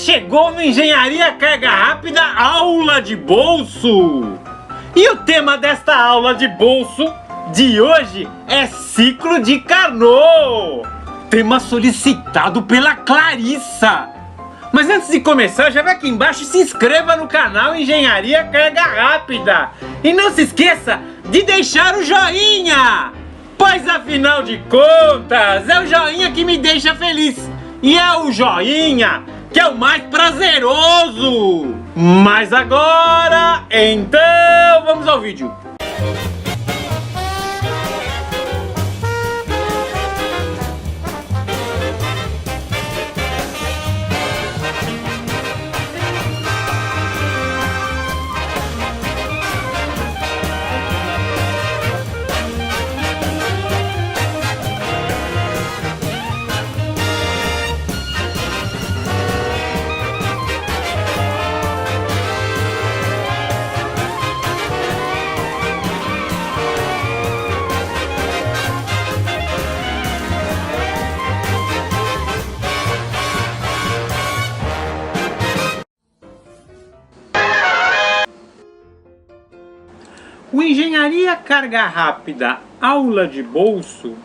chegou no Engenharia Carga Rápida Aula de Bolso! E o tema desta aula de bolso de hoje é ciclo de Carnot! Tema solicitado pela Clarissa! Mas antes de começar, já vai aqui embaixo e se inscreva no canal Engenharia Carga Rápida! E não se esqueça de deixar o joinha! Pois afinal de contas, é o joinha que me deixa feliz! E é o joinha que é o mais prazeroso! Mas agora, então, vamos ao vídeo! O Engenharia Carga Rápida Aula de Bolso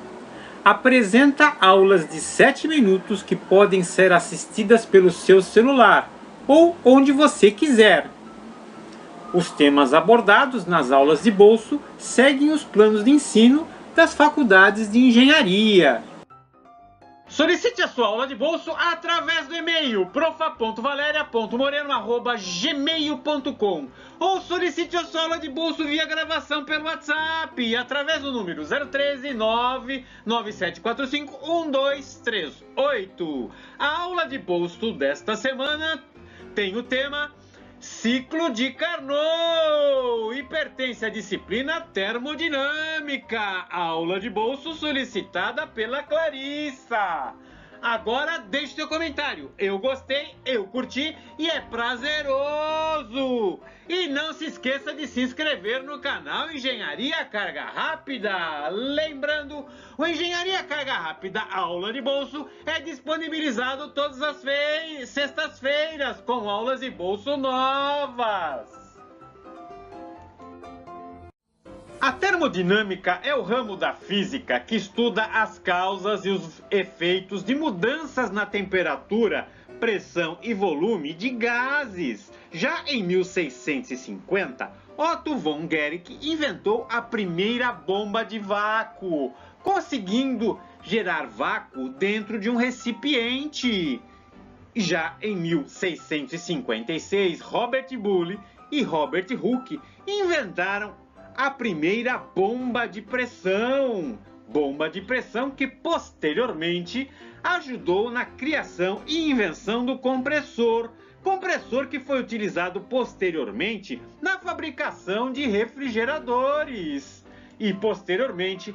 apresenta aulas de 7 minutos que podem ser assistidas pelo seu celular ou onde você quiser. Os temas abordados nas aulas de bolso seguem os planos de ensino das faculdades de engenharia. Solicite a sua aula de bolso através do e-mail profa.valeria.moreno@gmail.com ou solicite a sua aula de bolso via gravação pelo WhatsApp através do número 013 99745 1238. A aula de bolso desta semana tem o tema Ciclo de Carnot e pertence à disciplina Termodinâmica, aula de bolso solicitada pela Clarissa. Agora deixe seu comentário, eu gostei, eu curti e é prazeroso. E não se esqueça de se inscrever no canal Engenharia Carga Rápida. Lembrando, o Engenharia Carga Rápida Aula de Bolso é disponibilizado todas as sextas-feiras com aulas de bolso novas. A termodinâmica é o ramo da física que estuda as causas e os efeitos de mudanças na temperatura, pressão e volume de gases. Já em 1650, Otto von Guericke inventou a primeira bomba de vácuo, conseguindo gerar vácuo dentro de um recipiente. Já em 1656, Robert Boole e Robert Hooke inventaram a primeira bomba de pressão. Bomba de pressão que posteriormente ajudou na criação e invenção do compressor. Compressor que foi utilizado posteriormente na fabricação de refrigeradores. E posteriormente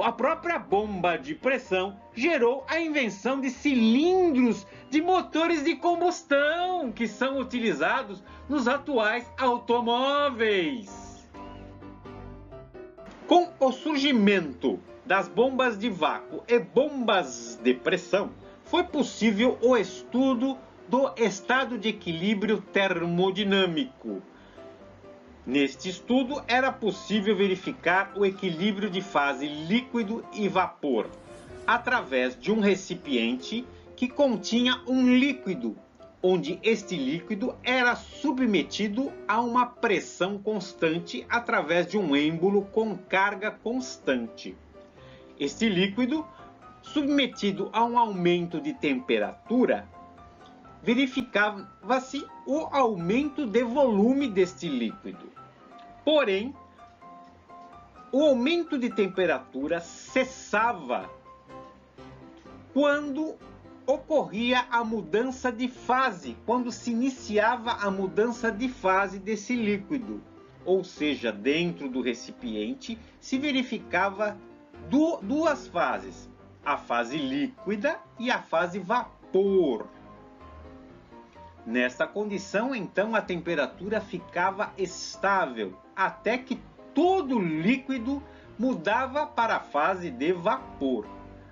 a própria bomba de pressão gerou a invenção de cilindros de motores de combustão que são utilizados nos atuais automóveis. Com o surgimento das bombas de vácuo e bombas de pressão, foi possível o estudo do estado de equilíbrio termodinâmico. Neste estudo, era possível verificar o equilíbrio de fase líquido e vapor, através de um recipiente que continha um líquido, onde este líquido era submetido a uma pressão constante através de um êmbolo com carga constante. Este líquido, submetido a um aumento de temperatura, verificava-se o aumento de volume deste líquido. Porém, o aumento de temperatura cessava quando ocorria a mudança de fase, quando se iniciava a mudança de fase desse líquido. Ou seja, dentro do recipiente se verificava duas fases, a fase líquida e a fase vapor. Nesta condição, então, a temperatura ficava estável, até que todo o líquido mudava para a fase de vapor.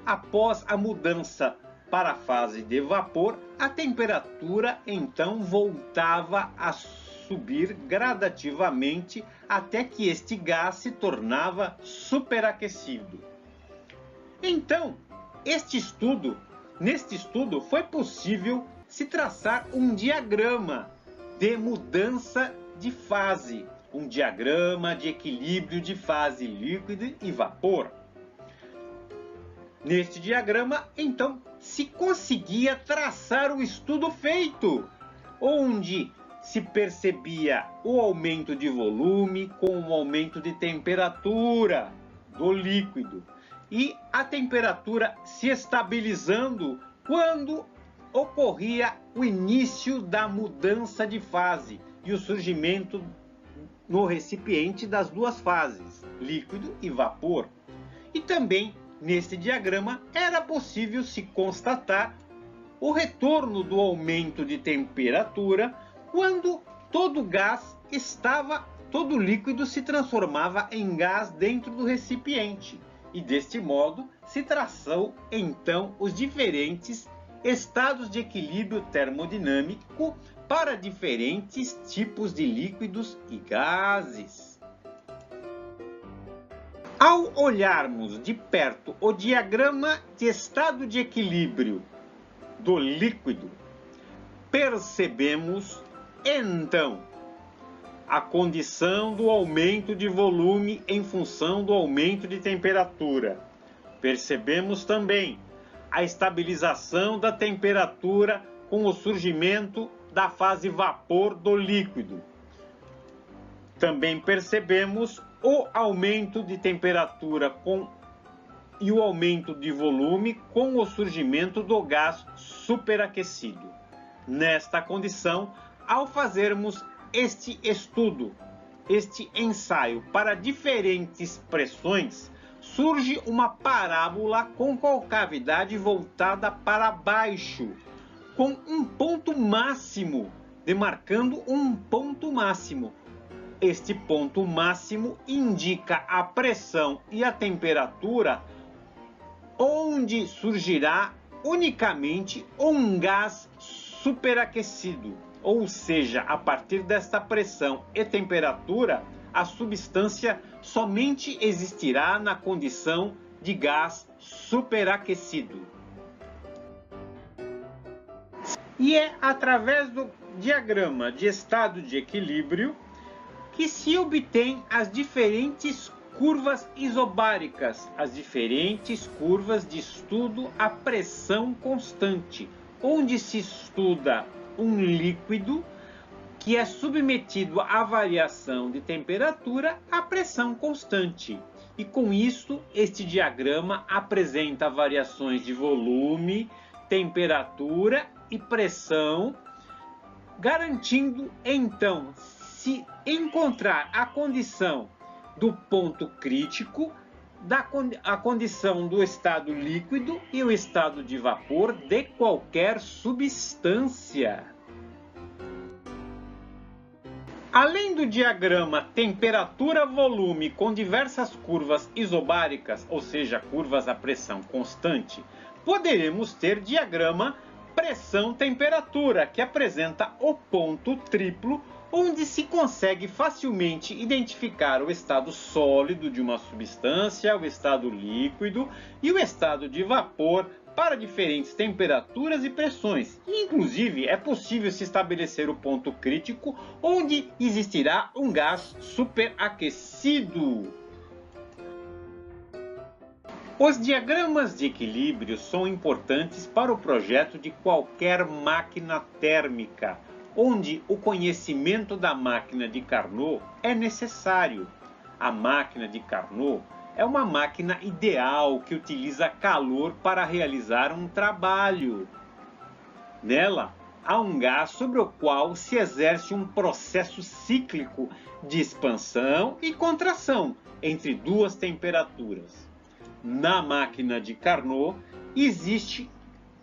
Após a mudança para a fase de vapor, a temperatura então voltava a subir gradativamente até que este gás se tornava superaquecido. Então, neste estudo foi possível se traçar um diagrama de mudança de fase, um diagrama de equilíbrio de fase líquido e vapor. Neste diagrama, então, se conseguia traçar o estudo feito, onde se percebia o aumento de volume com o aumento de temperatura do líquido e a temperatura se estabilizando quando ocorria o início da mudança de fase e o surgimento no recipiente das duas fases, líquido e vapor. E também neste diagrama era possível se constatar o retorno do aumento de temperatura quando todo líquido se transformava em gás dentro do recipiente. E deste modo se traçou então os diferentes estados de equilíbrio termodinâmico para diferentes tipos de líquidos e gases. Ao olharmos de perto o diagrama de estado de equilíbrio do líquido, percebemos então a condição do aumento de volume em função do aumento de temperatura. Percebemos também a estabilização da temperatura com o surgimento da fase vapor do líquido. Também percebemos o aumento de temperatura e o aumento de volume com o surgimento do gás superaquecido. Nesta condição, ao fazermos este estudo, este ensaio para diferentes pressões, surge uma parábola com concavidade voltada para baixo, com um ponto máximo, demarcando um ponto máximo. Este ponto máximo indica a pressão e a temperatura onde surgirá unicamente um gás superaquecido, ou seja, a partir desta pressão e temperatura, a substância somente existirá na condição de gás superaquecido. E é através do diagrama de estado de equilíbrio que se obtém as diferentes curvas isobáricas, as diferentes curvas de estudo à pressão constante, onde se estuda um líquido que é submetido à variação de temperatura à pressão constante. E com isso, este diagrama apresenta variações de volume, temperatura e pressão, garantindo então, se encontrar a condição do ponto crítico, a condição do estado líquido e o estado de vapor de qualquer substância. Além do diagrama temperatura-volume com diversas curvas isobáricas, ou seja, curvas à pressão constante, poderemos ter diagrama pressão-temperatura, que apresenta o ponto triplo, onde se consegue facilmente identificar o estado sólido de uma substância, o estado líquido e o estado de vapor para diferentes temperaturas e pressões. E, inclusive, é possível se estabelecer o ponto crítico onde existirá um gás superaquecido. Os diagramas de equilíbrio são importantes para o projeto de qualquer máquina térmica, onde o conhecimento da máquina de Carnot é necessário. A máquina de Carnot é uma máquina ideal que utiliza calor para realizar um trabalho. Nela, há um gás sobre o qual se exerce um processo cíclico de expansão e contração entre duas temperaturas. Na máquina de Carnot, existe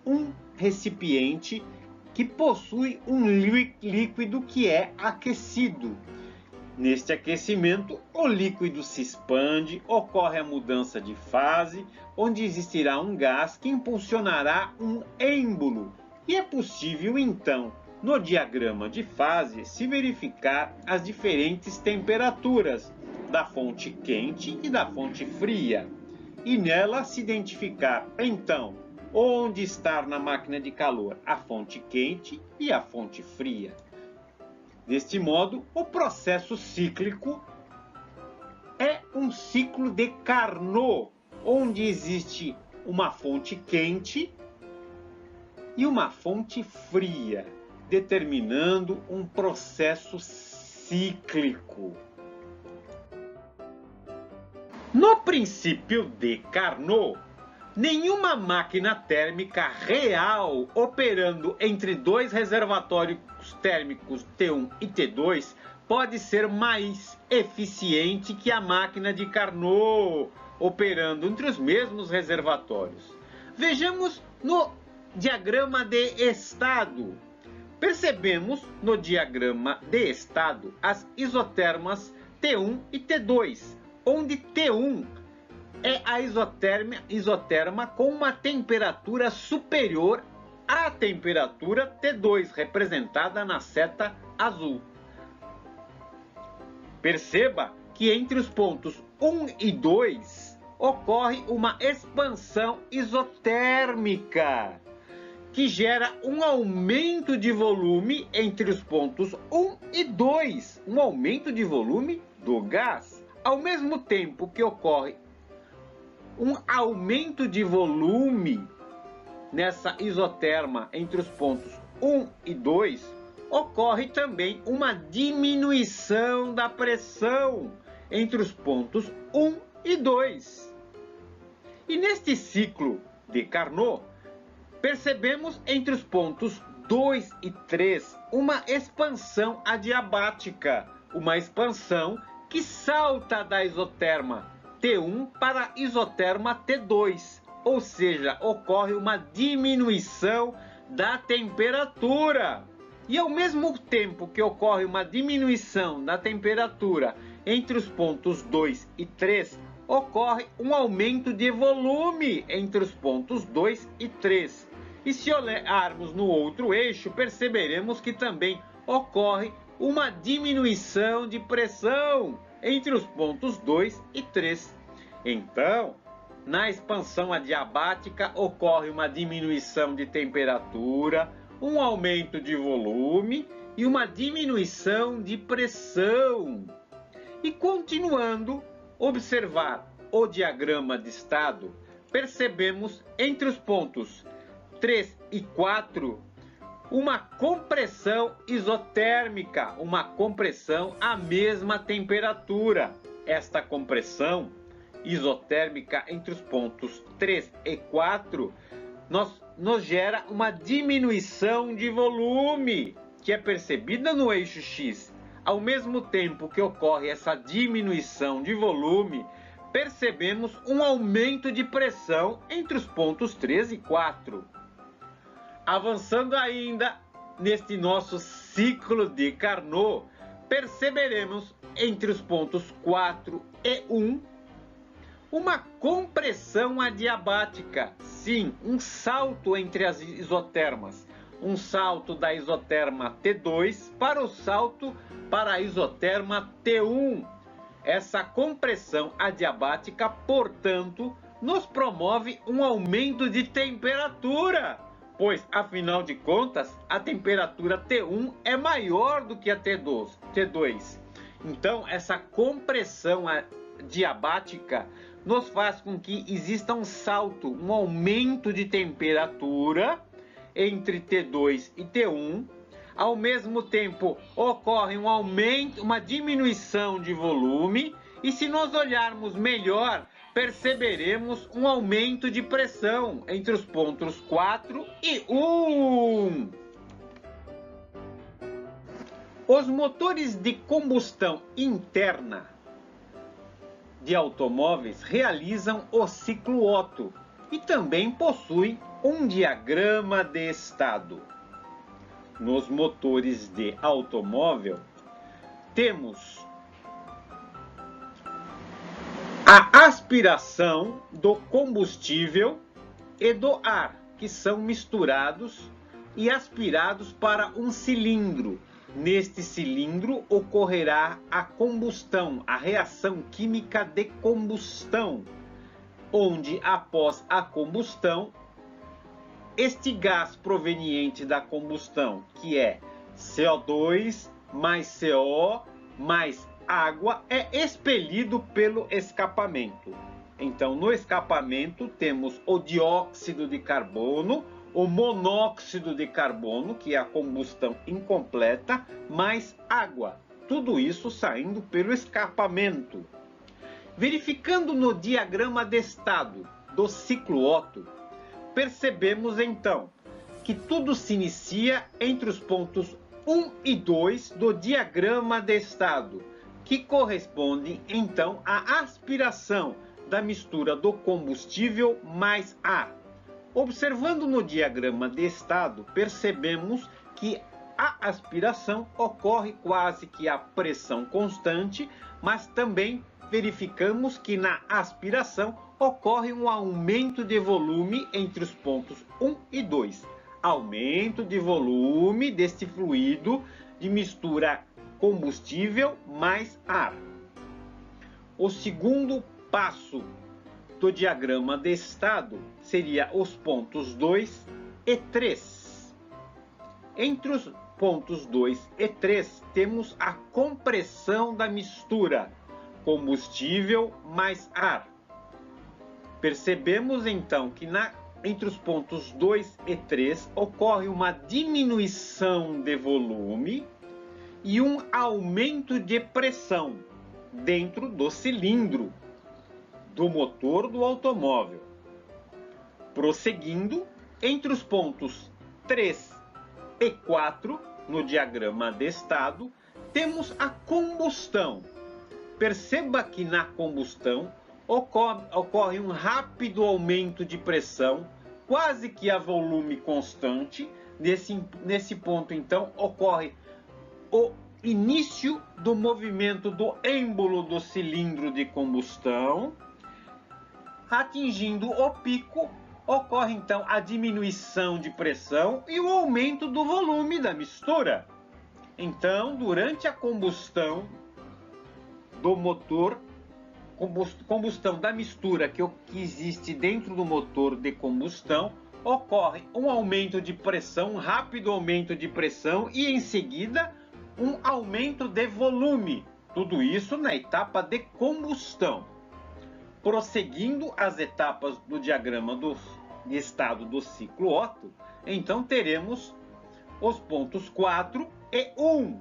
um recipiente que possui um líquido que é aquecido. Neste aquecimento, o líquido se expande, ocorre a mudança de fase, onde existirá um gás que impulsionará um êmbolo. E é possível, então, no diagrama de fase, se verificar as diferentes temperaturas da fonte quente e da fonte fria. E nela se identificar, então, onde está na máquina de calor a fonte quente e a fonte fria. Deste modo, o processo cíclico é um ciclo de Carnot, onde existe uma fonte quente e uma fonte fria, determinando um processo cíclico. No princípio de Carnot, nenhuma máquina térmica real operando entre dois reservatórios térmicos T1 e T2 pode ser mais eficiente que a máquina de Carnot operando entre os mesmos reservatórios. Vejamos no diagrama de estado. Percebemos no diagrama de estado as isotermas T1 e T2, onde T1 é a isoterma com uma temperatura superior à temperatura T2, representada na seta azul. Perceba que entre os pontos 1 e 2 ocorre uma expansão isotérmica, que gera um aumento de volume entre os pontos 1 e 2, um aumento de volume do gás. Ao mesmo tempo que ocorre um aumento de volume nessa isoterma entre os pontos 1 e 2, ocorre também uma diminuição da pressão entre os pontos 1 e 2. E neste ciclo de Carnot, percebemos entre os pontos 2 e 3 uma expansão adiabática, uma expansão que salta da isoterma T1 para a isoterma T2, ou seja, ocorre uma diminuição da temperatura. E ao mesmo tempo que ocorre uma diminuição da temperatura entre os pontos 2 e 3, ocorre um aumento de volume entre os pontos 2 e 3. E se olharmos no outro eixo, perceberemos que também ocorre uma diminuição de pressão entre os pontos 2 e 3. Então, na expansão adiabática ocorre uma diminuição de temperatura, um aumento de volume e uma diminuição de pressão. E continuando observar o diagrama de estado, percebemos entre os pontos 3 e 4 uma compressão isotérmica, uma compressão à mesma temperatura. Esta compressão isotérmica entre os pontos 3 e 4 nos gera uma diminuição de volume, que é percebida no eixo X. Ao mesmo tempo que ocorre essa diminuição de volume, percebemos um aumento de pressão entre os pontos 3 e 4. Avançando ainda neste nosso ciclo de Carnot, perceberemos entre os pontos 4 e 1 uma compressão adiabática, sim, um salto entre as isotermas, um salto da isoterma T2 para o salto para a isoterma T1. Essa compressão adiabática, portanto, nos promove um aumento de temperatura, pois, afinal de contas, a temperatura T1 é maior do que a T2. Então, essa compressão adiabática nos faz com que exista um salto, um aumento de temperatura entre T2 e T1. Ao mesmo tempo, ocorre um aumento, uma diminuição de volume, e se nós olharmos melhor, perceberemos um aumento de pressão entre os pontos 4 e 1. Os motores de combustão interna de automóveis realizam o ciclo Otto e também possuem um diagrama de estado. Nos motores de automóvel, temos A aspiração do combustível e do ar, que são misturados e aspirados para um cilindro. Neste cilindro ocorrerá a combustão, a reação química de combustão, onde após a combustão, este gás proveniente da combustão, que é CO2 mais CO mais água, é expelido pelo escapamento. Então, no escapamento temos o dióxido de carbono, o monóxido de carbono, que é a combustão incompleta, mais água. Tudo isso saindo pelo escapamento. Verificando no diagrama de estado do ciclo Otto, percebemos então que tudo se inicia entre os pontos 1 e 2 do diagrama de estado, que corresponde então à aspiração da mistura do combustível mais ar. Observando no diagrama de estado, percebemos que a aspiração ocorre quase que a pressão constante, mas também verificamos que na aspiração ocorre um aumento de volume entre os pontos 1 e 2. Aumento de volume deste fluido de mistura combustível mais ar. O segundo passo do diagrama de estado seria os pontos 2 e 3. Entre os pontos 2 e 3 temos a compressão da mistura combustível mais ar. Percebemos então que entre os pontos 2 e 3 ocorre uma diminuição de volume e um aumento de pressão dentro do cilindro do motor do automóvel. Prosseguindo, entre os pontos 3 e 4, no diagrama de estado, temos a combustão. Perceba que na combustão ocorre um rápido aumento de pressão, quase que a volume constante. Nesse ponto, então, ocorre o início do movimento do êmbolo do cilindro de combustão. Atingindo o pico, ocorre então a diminuição de pressão e o aumento do volume da mistura. Então, durante a combustão do motor, combustão da mistura que existe dentro do motor de combustão, ocorre um aumento de pressão, um rápido aumento de pressão e em seguida um aumento de volume. Tudo isso na etapa de combustão. Prosseguindo as etapas do diagrama de estado do ciclo Otto, então teremos os pontos 4 e 1.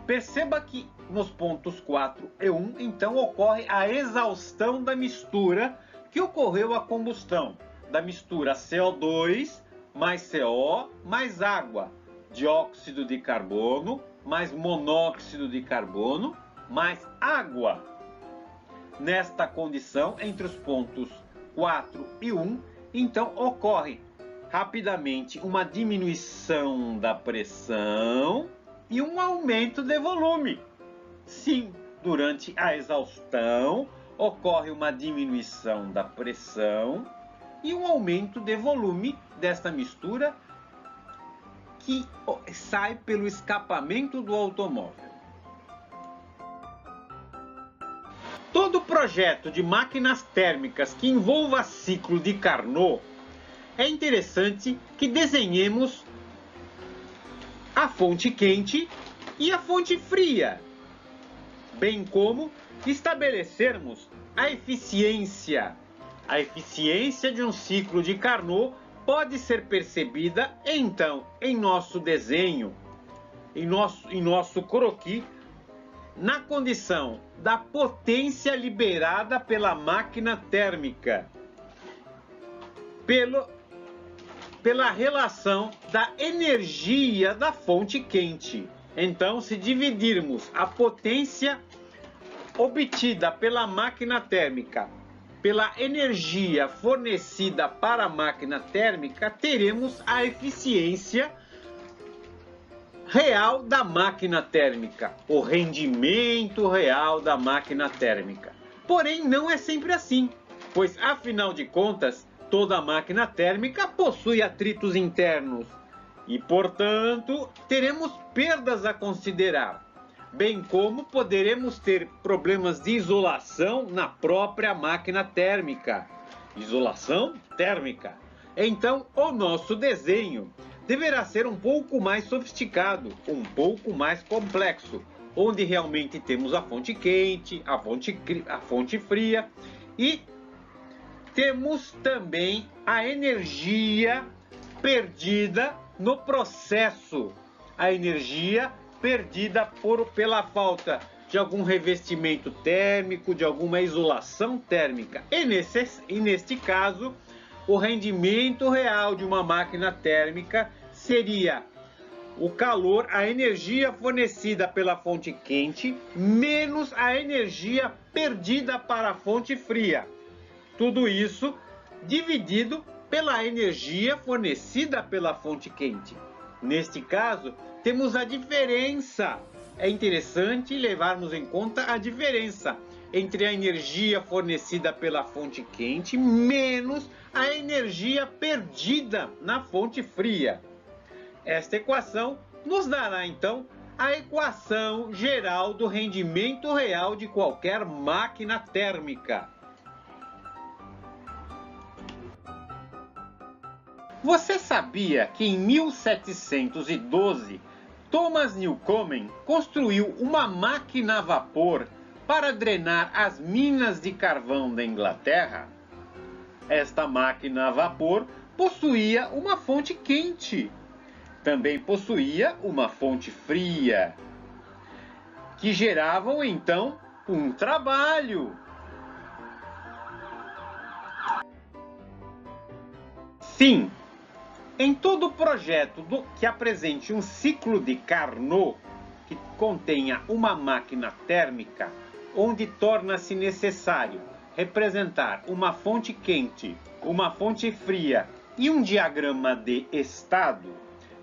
Perceba que nos pontos 4 e 1, então, ocorre a exaustão da mistura que ocorreu a combustão, da mistura CO2 mais CO mais água, dióxido de carbono mais monóxido de carbono mais água. Nesta condição, entre os pontos 4 e 1, então ocorre rapidamente uma diminuição da pressão e um aumento de volume. Sim, durante a exaustão ocorre uma diminuição da pressão e um aumento de volume desta mistura que sai pelo escapamento do automóvel. Todo projeto de máquinas térmicas que envolva ciclo de Carnot, é interessante que desenhemos a fonte quente e a fonte fria, bem como estabelecermos a eficiência. A eficiência de um ciclo de Carnot pode ser percebida, então, em nosso desenho, em nosso croquis, na condição da potência liberada pela máquina térmica, pela relação da energia da fonte quente. Então, se dividirmos a potência obtida pela máquina térmica pela energia fornecida para a máquina térmica, teremos a eficiência real da máquina térmica, o rendimento real da máquina térmica. Porém, não é sempre assim, pois, afinal de contas, toda máquina térmica possui atritos internos e, portanto, teremos perdas a considerar, bem como poderemos ter problemas de isolação na própria máquina térmica. Isolação térmica. Então, o nosso desenho deverá ser um pouco mais sofisticado, um pouco mais complexo, onde realmente temos a fonte quente, a fonte fria e temos também a energia perdida no processo, a energia perdida pela falta de algum revestimento térmico, de alguma isolação térmica. E neste caso, o rendimento real de uma máquina térmica seria o calor, a energia fornecida pela fonte quente, menos a energia perdida para a fonte fria. Tudo isso dividido pela energia fornecida pela fonte quente. Neste caso, temos a diferença. É interessante levarmos em conta a diferença entre a energia fornecida pela fonte quente menos a energia perdida na fonte fria. Esta equação nos dará, então, a equação geral do rendimento real de qualquer máquina térmica. Você sabia que em 1712, Thomas Newcomen construiu uma máquina a vapor para drenar as minas de carvão da Inglaterra? Esta máquina a vapor possuía uma fonte quente. Também possuía uma fonte fria, que geravam então um trabalho. Sim, em todo projeto que apresente um ciclo de Carnot, que contenha uma máquina térmica, onde torna-se necessário representar uma fonte quente, uma fonte fria e um diagrama de estado,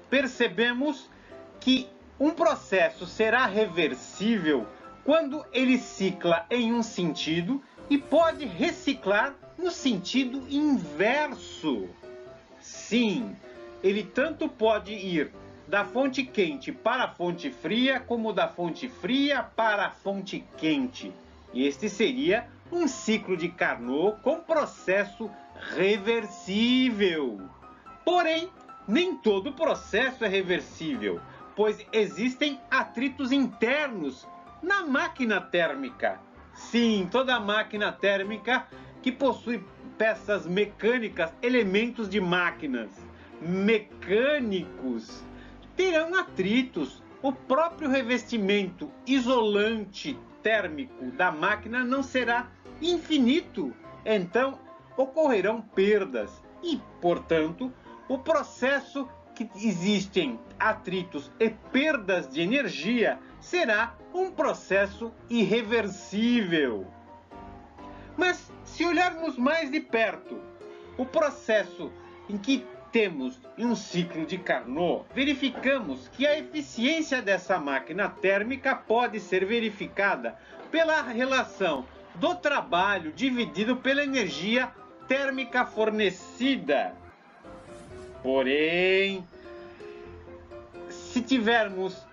percebemos que um processo será reversível quando ele cicla em um sentido e pode reciclar no sentido inverso. Sim, ele tanto pode ir da fonte quente para a fonte fria, como da fonte fria para a fonte quente. E este seria um ciclo de Carnot com processo reversível. Porém, nem todo processo é reversível, pois existem atritos internos na máquina térmica. Sim, toda máquina térmica que possui peças mecânicas, elementos de máquinas mecânicos, terão atritos. O próprio revestimento isolante térmico da máquina não será infinito, então ocorrerão perdas e, portanto, o processo que existem atritos e perdas de energia será um processo irreversível. Mas se olharmos mais de perto, o processo em que temos um ciclo de Carnot, verificamos que a eficiência dessa máquina térmica pode ser verificada pela relação do trabalho dividido pela energia térmica fornecida. Porém, se tivermos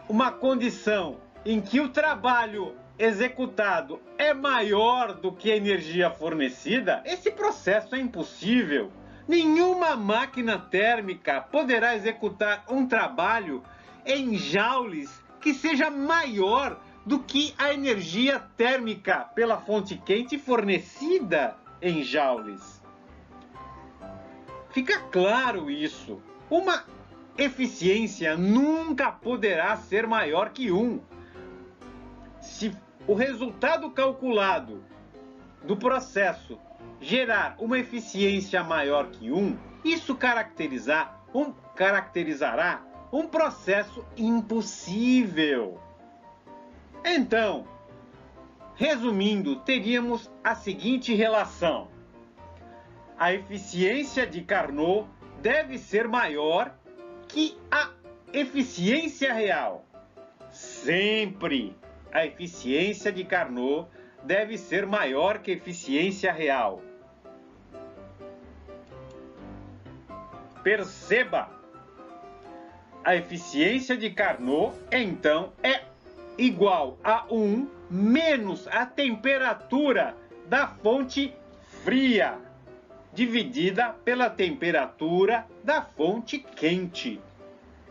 uma condição em que o trabalho executado é maior do que a energia fornecida, esse processo é impossível. Nenhuma máquina térmica poderá executar um trabalho em joules que seja maior do que a energia térmica pela fonte quente fornecida em joules. Fica claro isso. Uma eficiência nunca poderá ser maior que 1. Se o resultado calculado do processo gerar uma eficiência maior que 1, isso caracterizará um processo impossível. Então, resumindo, teríamos a seguinte relação: a eficiência de Carnot deve ser maior que a eficiência real. Sempre a eficiência de Carnot deve ser maior que a eficiência real. Perceba, a eficiência de Carnot, então, é igual a 1 menos a temperatura da fonte fria, dividida pela temperatura da fonte quente.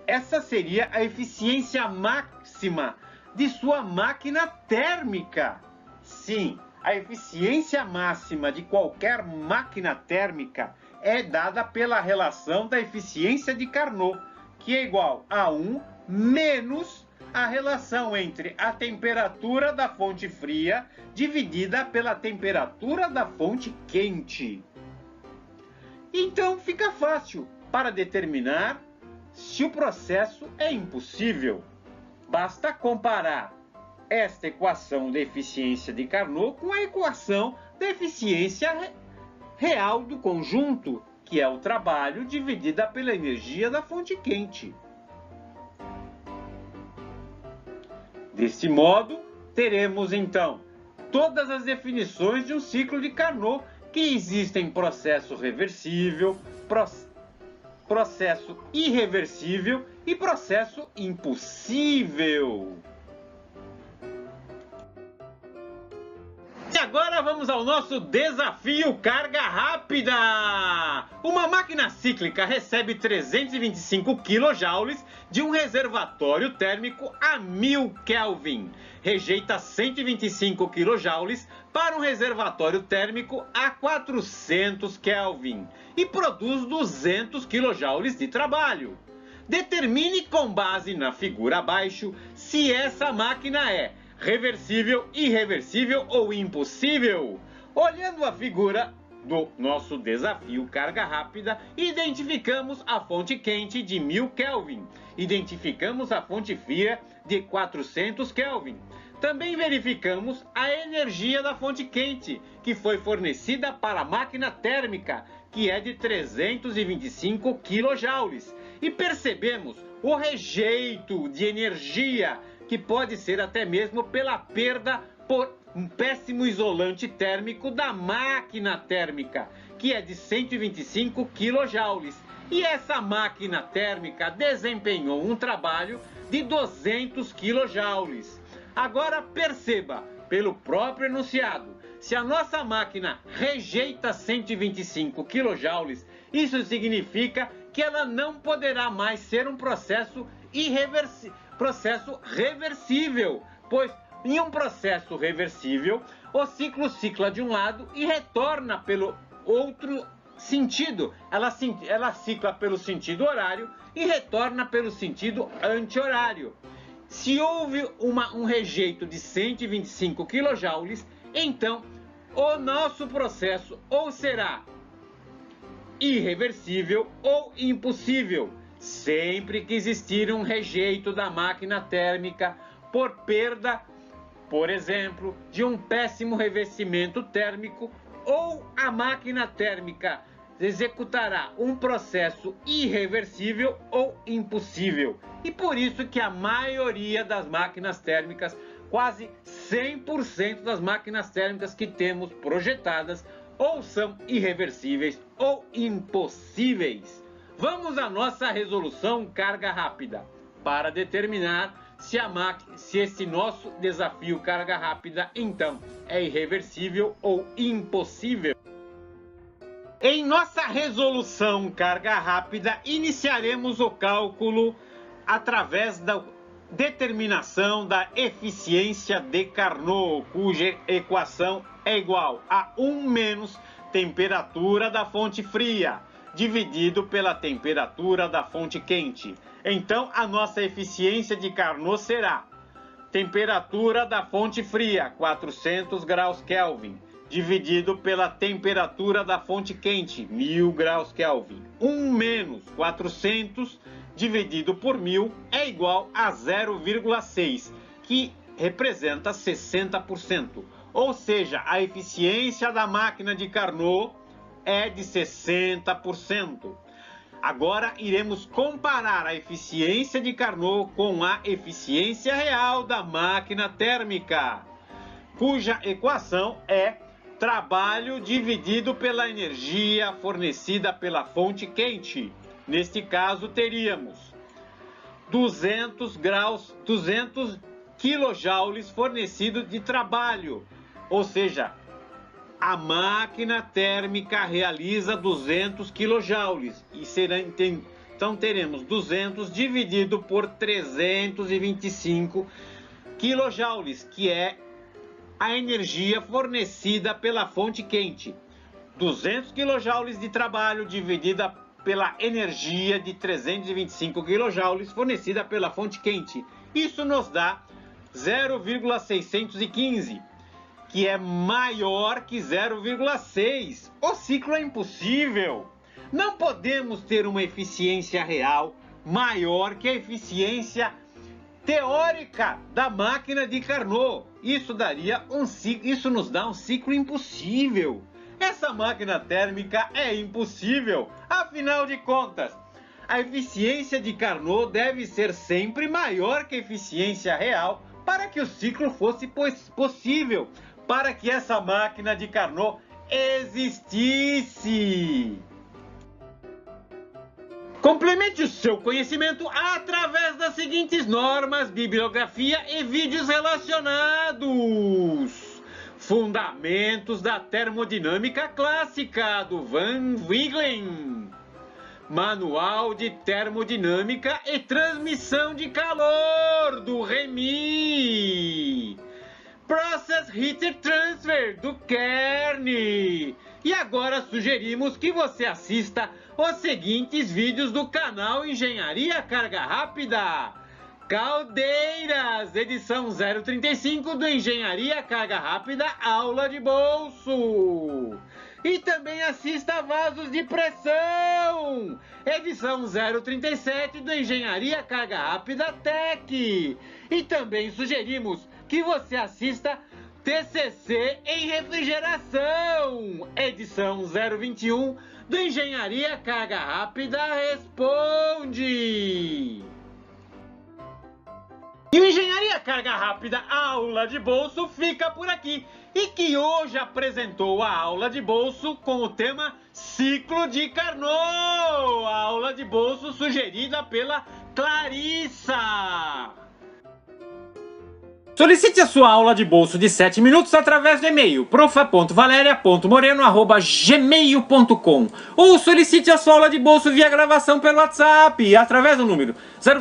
Essa seria a eficiência máxima de sua máquina térmica. Sim, a eficiência máxima de qualquer máquina térmica é dada pela relação da eficiência de Carnot, que é igual a 1 menos a relação entre a temperatura da fonte fria dividida pela temperatura da fonte quente. Então fica fácil para determinar se o processo é impossível. Basta comparar esta equação de eficiência de Carnot com a equação da eficiência real do conjunto, que é o trabalho dividida pela energia da fonte quente. Deste modo, teremos então todas as definições de um ciclo de Carnot, que existem processo reversível, processo irreversível e processo impossível. E agora vamos ao nosso desafio carga rápida. Uma máquina cíclica recebe 325 kJ de um reservatório térmico a 1000 Kelvin. Rejeita 125 kJ para um reservatório térmico a 400 Kelvin e produz 200 kJ de trabalho. Determine com base na figura abaixo se essa máquina é reversível, irreversível ou impossível. Olhando a figura do nosso desafio carga rápida, identificamos a fonte quente de 1000 Kelvin. Identificamos a fonte fria de 400 Kelvin. Também verificamos a energia da fonte quente, que foi fornecida para a máquina térmica, que é de 325 kJ. E percebemos o rejeito de energia, que pode ser até mesmo pela perda por um péssimo isolante térmico da máquina térmica, que é de 125 kJ. E essa máquina térmica desempenhou um trabalho de 200 kJ. Agora perceba, pelo próprio enunciado, se a nossa máquina rejeita 125 kJ, isso significa que ela não poderá mais ser um processo reversível, pois em um processo reversível, o ciclo cicla de um lado e retorna pelo outro sentido. Ela cicla pelo sentido horário e retorna pelo sentido anti-horário. Se houve um rejeito de 125 kJ, então o nosso processo ou será irreversível ou impossível, sempre que existir um rejeito da máquina térmica por perda, por exemplo, de um péssimo revestimento térmico, ou a máquina térmica executará um processo irreversível ou impossível. E por isso que a maioria das máquinas térmicas, quase 100% das máquinas térmicas que temos projetadas, ou são irreversíveis ou impossíveis. Vamos à nossa resolução carga rápida para determinar se esse nosso desafio carga rápida então é irreversível ou impossível. Em nossa resolução carga rápida, iniciaremos o cálculo através da determinação da eficiência de Carnot, cuja equação é igual a 1 menos temperatura da fonte fria, dividido pela temperatura da fonte quente. Então, a nossa eficiência de Carnot será temperatura da fonte fria, 400 graus Kelvin, dividido pela temperatura da fonte quente, 1000 graus Kelvin. 1 menos 400 dividido por 1000 é igual a 0,6, que representa 60%. Ou seja, a eficiência da máquina de Carnot é de 60%. Agora iremos comparar a eficiência de Carnot com a eficiência real da máquina térmica. cuja equação é trabalho dividido pela energia fornecida pela fonte quente. Neste caso, teríamos 200 kJ fornecidos de trabalho, ou seja, a máquina térmica realiza 200 kJ então teremos 200 dividido por 325 kJ, que é a energia fornecida pela fonte quente. 200 kJ de trabalho dividida pela energia de 325 kJ fornecida pela fonte quente. Isso nos dá 0,615, que é maior que 0,6. O ciclo é impossível. Não podemos ter uma eficiência real maior que a eficiência teórica da máquina de Carnot. Isso nos dá um ciclo impossível. Essa máquina térmica é impossível. Afinal de contas, a eficiência de Carnot deve ser sempre maior que a eficiência real para que o ciclo fosse possível, para que essa máquina de Carnot existisse. Complemente o seu conhecimento através das seguintes normas, bibliografia e vídeos relacionados. Fundamentos da termodinâmica clássica, do Van Wiegelen. Manual de termodinâmica e transmissão de calor, do Remy. Process Heat Transfer, do Kearney. E agora sugerimos que você assista os seguintes vídeos do canal Engenharia Carga Rápida. Caldeiras, edição 035 do Engenharia Carga Rápida, aula de bolso. E também assista Vasos de Pressão, edição 037 do Engenharia Carga Rápida Tech. E também sugerimos que você assista TCC em Refrigeração, edição 021 do Engenharia Carga Rápida Responde. E o Engenharia Carga Rápida Aula de Bolso fica por aqui. E que hoje apresentou a aula de bolso com o tema Ciclo de Carnot. A aula de bolso sugerida pela Clarissa. Solicite a sua aula de bolso de 7 minutos através do e-mail profa.valeria.moreno@gmail.com ou solicite a sua aula de bolso via gravação pelo WhatsApp através do número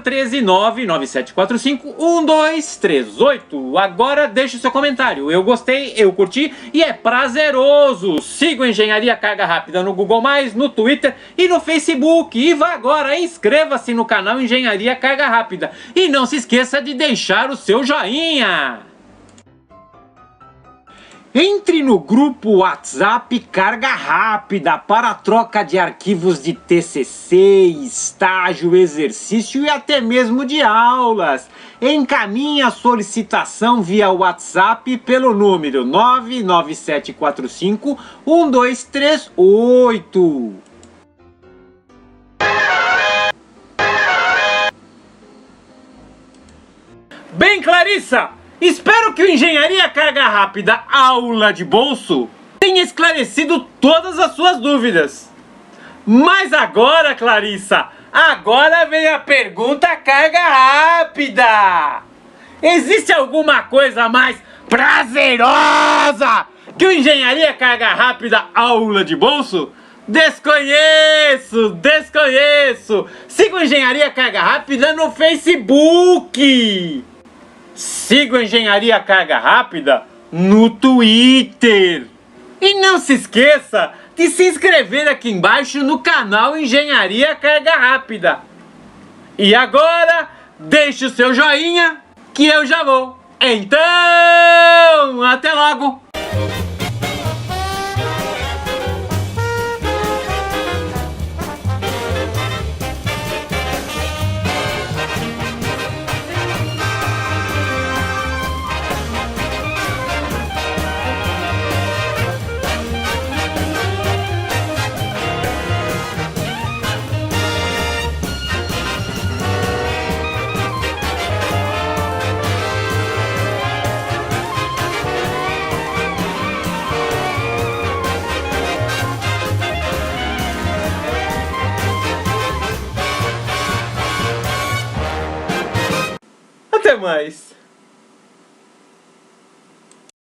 013 99745 1238. Agora deixe o seu comentário. Eu gostei, eu curti e é prazeroso. Siga o Engenharia Carga Rápida no Google+, no Twitter e no Facebook. E vá agora, inscreva-se no canal Engenharia Carga Rápida. E não se esqueça de deixar o seu joinha. Entre no grupo WhatsApp Carga Rápida para a troca de arquivos de TCC, estágio, exercício e até mesmo de aulas. Encaminhe a solicitação via WhatsApp pelo número 99745 1238. Bem, Clarissa, espero que o Engenharia Carga Rápida Aula de Bolso tenha esclarecido todas as suas dúvidas. Mas agora, Clarissa, agora vem a pergunta carga rápida. Existe alguma coisa mais prazerosa que o Engenharia Carga Rápida Aula de Bolso? Desconheço! Siga o Engenharia Carga Rápida no Facebook. Siga o Engenharia Carga Rápida no Twitter. E não se esqueça de se inscrever aqui embaixo no canal Engenharia Carga Rápida. E agora, deixe o seu joinha que eu já vou. Então, até logo! Até mais!